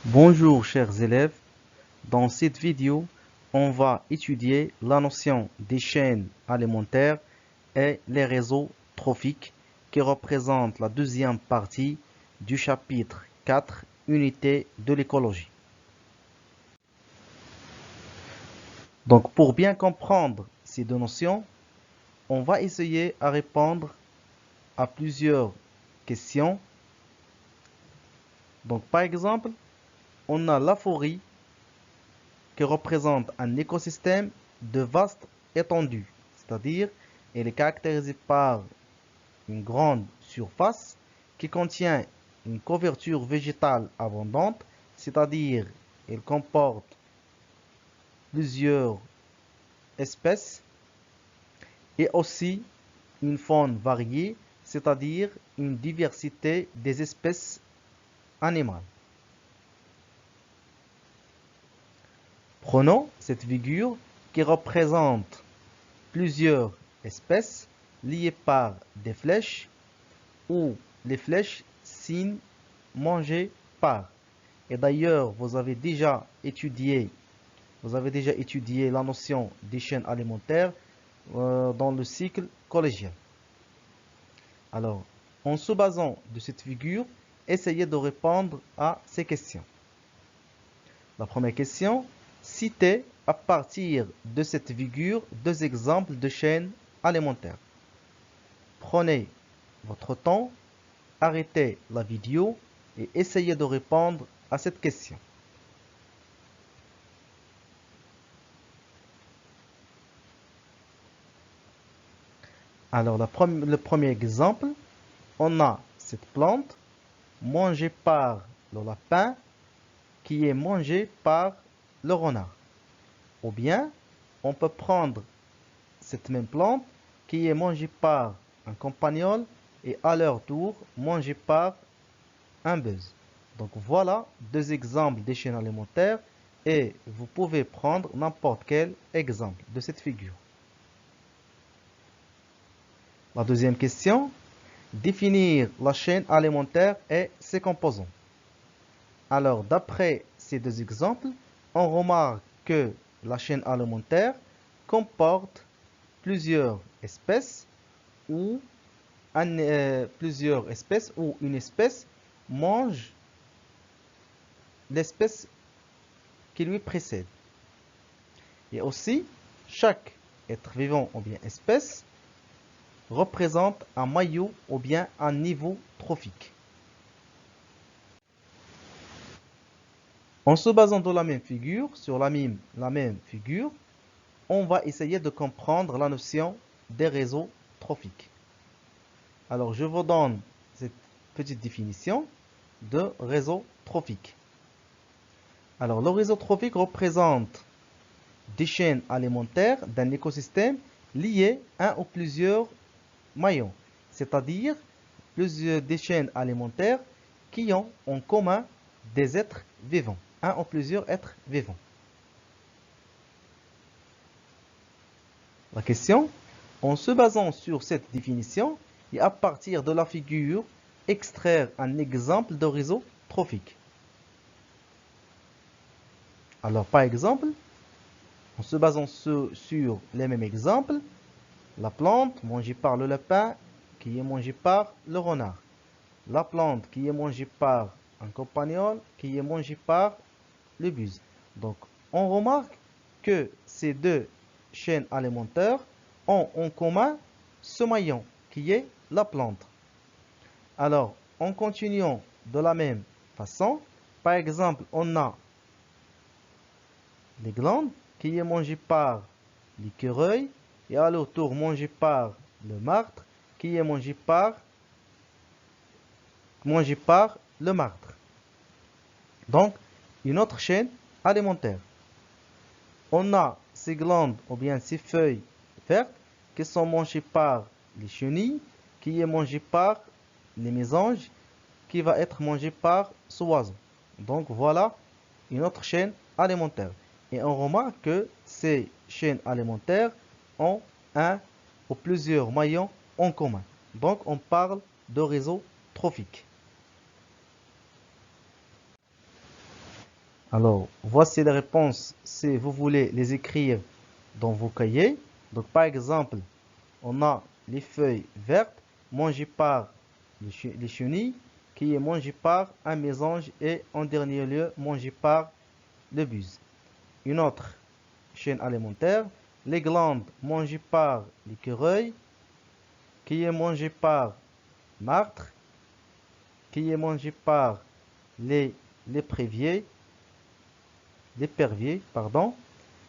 Bonjour chers élèves, dans cette vidéo, on va étudier la notion des chaînes alimentaires et les réseaux trophiques qui représentent la deuxième partie du chapitre 4, unité de l'écologie. Donc pour bien comprendre ces deux notions, on va essayer à répondre à plusieurs questions. Donc par exemple, on a la forêt qui représente un écosystème de vaste étendue, c'est-à-dire elle est caractérisée par une grande surface qui contient une couverture végétale abondante, c'est-à-dire elle comporte plusieurs espèces et aussi une faune variée, c'est-à-dire une diversité des espèces animales. Prenons cette figure qui représente plusieurs espèces liées par des flèches où les flèches signent manger par. Et d'ailleurs, vous avez déjà étudié la notion des chaînes alimentaires dans le cycle collégien. Alors, en se basant de cette figure, essayez de répondre à ces questions. La première question, citez à partir de cette figure deux exemples de chaînes alimentaires. Prenez votre temps, arrêtez la vidéo et essayez de répondre à cette question. Alors, le premier exemple, on a cette plante mangée par le lapin qui est mangée par le renard. Ou bien, on peut prendre cette même plante qui est mangée par un campagnol et à leur tour mangée par un buzz. Donc voilà deux exemples des chaînes alimentaires et vous pouvez prendre n'importe quel exemple de cette figure. La deuxième question, définir la chaîne alimentaire et ses composants. Alors d'après ces deux exemples, on remarque que la chaîne alimentaire comporte plusieurs espèces où une espèce mange l'espèce qui lui précède. Et aussi, chaque être vivant ou bien espèce représente un maillot ou bien un niveau trophique. En se basant sur la même figure, on va essayer de comprendre la notion des réseaux trophiques. Alors, je vous donne cette petite définition de réseau trophique. Alors, le réseau trophique représente des chaînes alimentaires d'un écosystème liées à un ou plusieurs maillons, c'est-à-dire des chaînes alimentaires qui ont en commun des êtres vivants, un ou plusieurs êtres vivants. La question, en se basant sur cette définition et à partir de la figure, extraire un exemple de réseau trophique. Alors par exemple, en se basant sur les mêmes exemples, la plante mangée par le lapin qui est mangée par le renard. La plante qui est mangée par un campagnol qui est mangée par le buse. Donc on remarque que ces deux chaînes alimentaires ont en commun ce maillon qui est la plante. Alors en continuant de la même façon, par exemple on a les glandes qui est mangée par l'écureuil et à leur tour mangée par le martre qui est mangé par le martre. Donc, une autre chaîne alimentaire. On a ces glandes ou bien ces feuilles vertes qui sont mangées par les chenilles, qui est mangée par les mésanges, qui va être mangée par ce oiseau. Donc voilà une autre chaîne alimentaire. Et on remarque que ces chaînes alimentaires ont un ou plusieurs maillons en commun. Donc on parle de réseau trophique. Alors, voici les réponses si vous voulez les écrire dans vos cahiers. Donc, par exemple, on a les feuilles vertes mangées par les chenilles, qui est mangée par un mésange et en dernier lieu mangée par le buse. Une autre chaîne alimentaire, les glandes mangées par l'écureuil, qui est mangée par martre, qui est mangée par les l'épervier, pardon,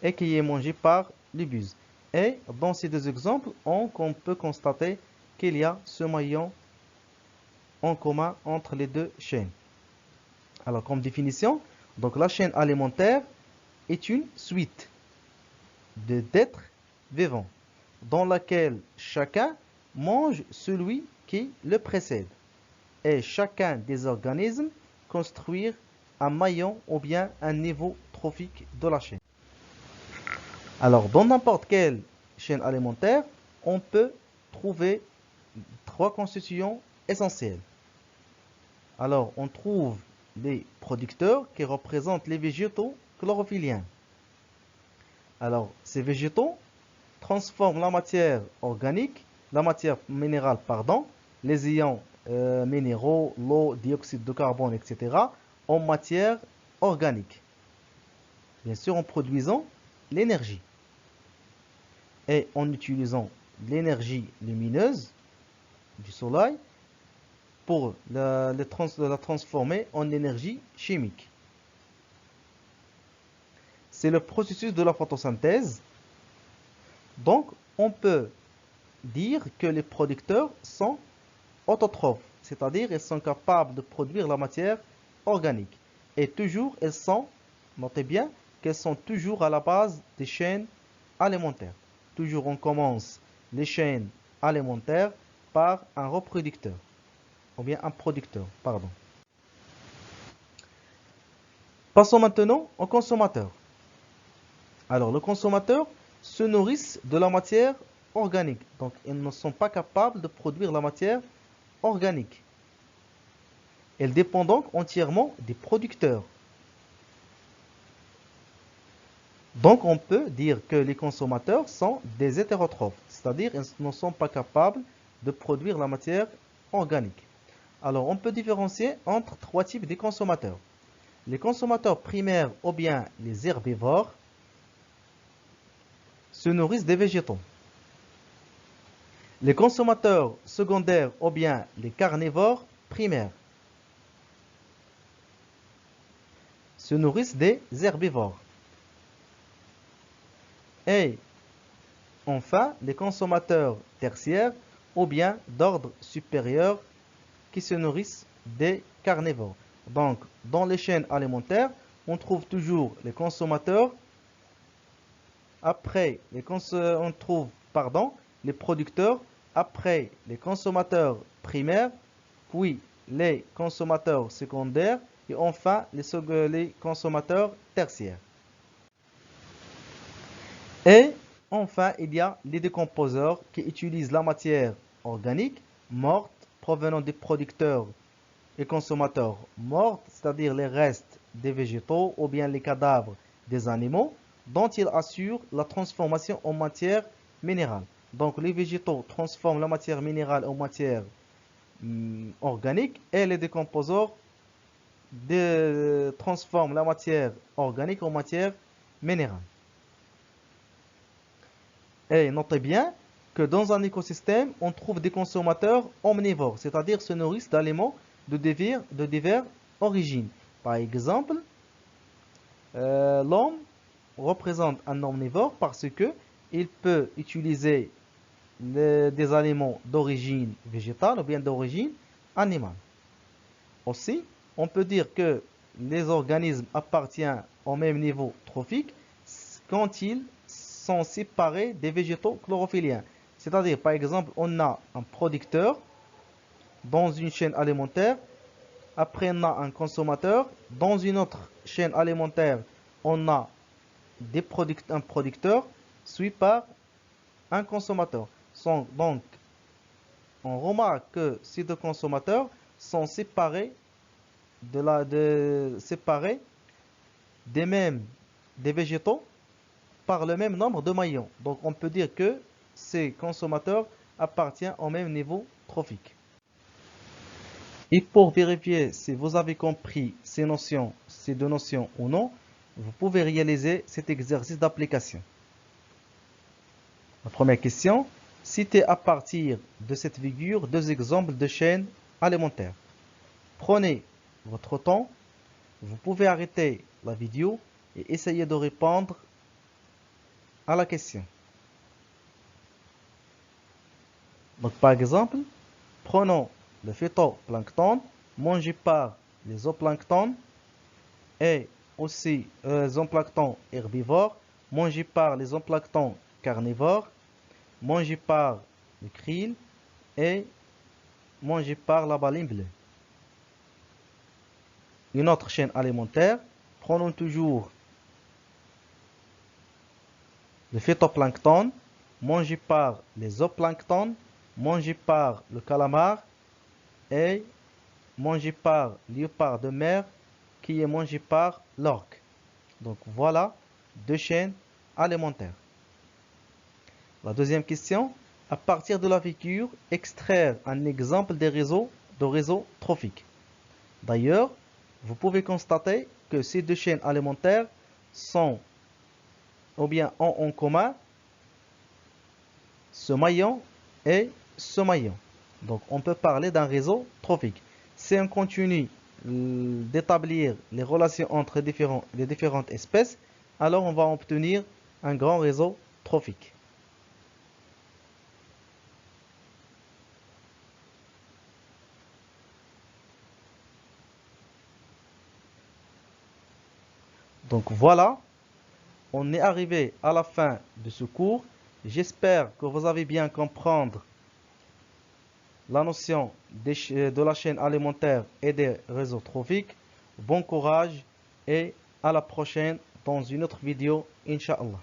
et qui est mangé par les buses. Et dans ces deux exemples, on peut constater qu'il y a ce maillon en commun entre les deux chaînes. Alors, comme définition, donc la chaîne alimentaire est une suite d'êtres vivants dans laquelle chacun mange celui qui le précède et chacun des organismes construire un maillon ou bien un niveau trophique de la chaîne. Alors, dans n'importe quelle chaîne alimentaire, on peut trouver trois constitutions essentielles. Alors, on trouve les producteurs qui représentent les végétaux chlorophylliens. Alors, ces végétaux transforment la matière organique, la matière minérale, pardon, les ions minéraux, l'eau, dioxyde de carbone, etc., en matière organique. Bien sûr, en produisant l'énergie. Et en utilisant l'énergie lumineuse du soleil pour la transformer en énergie chimique. C'est le processus de la photosynthèse. Donc, on peut dire que les producteurs sont autotrophes, c'est-à-dire ils sont capables de produire la matière organique. Et toujours, elles sont, notez bien, qu'elles sont toujours à la base des chaînes alimentaires. Toujours, on commence les chaînes alimentaires par un reproducteur, ou bien un producteur, pardon. Passons maintenant au consommateur. Alors, le consommateur se nourrit de la matière organique. Donc, ils ne sont pas capables de produire la matière organique. Ils dépendent donc entièrement des producteurs. Donc, on peut dire que les consommateurs sont des hétérotrophes, c'est-à-dire ils ne sont pas capables de produire la matière organique. Alors, on peut différencier entre trois types de consommateurs. Les consommateurs primaires ou bien les herbivores se nourrissent des végétaux. Les consommateurs secondaires ou bien les carnivores primaires se nourrissent des herbivores. Et enfin, les consommateurs tertiaires ou bien d'ordre supérieur qui se nourrissent des carnivores. Donc, dans les chaînes alimentaires, on trouve toujours les consommateurs. Après, on trouve les producteurs. Après, les consommateurs primaires. Puis, les consommateurs secondaires. Et enfin, les consommateurs tertiaires. Et enfin, il y a les décomposeurs qui utilisent la matière organique morte provenant des producteurs et consommateurs morts, c'est-à-dire les restes des végétaux ou bien les cadavres des animaux, dont ils assurent la transformation en matière minérale. Donc les végétaux transforment la matière minérale en matière organique et les décomposeurs transforment la matière organique en matière minérale. Et notez bien que dans un écosystème, on trouve des consommateurs omnivores, c'est-à-dire se nourrissent d'aliments de diverses origines. Par exemple, l'homme représente un omnivore parce que il peut utiliser des aliments d'origine végétale ou bien d'origine animale. Aussi, on peut dire que les organismes appartiennent au même niveau trophique quand ils sont séparés des végétaux chlorophylliens. C'est-à-dire, par exemple, on a un producteur dans une chaîne alimentaire. Après, on a un consommateur. Dans une autre chaîne alimentaire, on a un producteur suivi par un consommateur. Donc, on remarque que ces deux consommateurs sont séparés des végétaux par le même nombre de maillons. Donc on peut dire que ces consommateurs appartiennent au même niveau trophique. Et pour vérifier si vous avez compris ces deux notions ou non, vous pouvez réaliser cet exercice d'application. La première question, citez à partir de cette figure deux exemples de chaînes alimentaires. Prenez votre temps, vous pouvez arrêter la vidéo et essayer de répondre à la question. Donc par exemple, prenons le phytoplancton mangé par les zooplanctons et aussi les zooplanctons herbivores mangés par les zooplanctons carnivores, mangés par le krill et mangés par la baleine bleue. Une autre chaîne alimentaire, prenons toujours le phytoplancton mangé par les zooplanctons, mangé par le calamar et mangé par le léopard de mer qui est mangé par l'orque. Donc voilà deux chaînes alimentaires. La deuxième question, à partir de la figure, extraire un exemple de réseau trophique. D'ailleurs, vous pouvez constater que ces deux chaînes alimentaires ont en commun ce maillon et ce maillon. Donc on peut parler d'un réseau trophique. Si on continue d'établir les relations entre les différentes espèces, alors on va obtenir un grand réseau trophique. Donc voilà, on est arrivé à la fin de ce cours. J'espère que vous avez bien compris la notion de la chaîne alimentaire et des réseaux trophiques. Bon courage et à la prochaine dans une autre vidéo, Inch'Allah.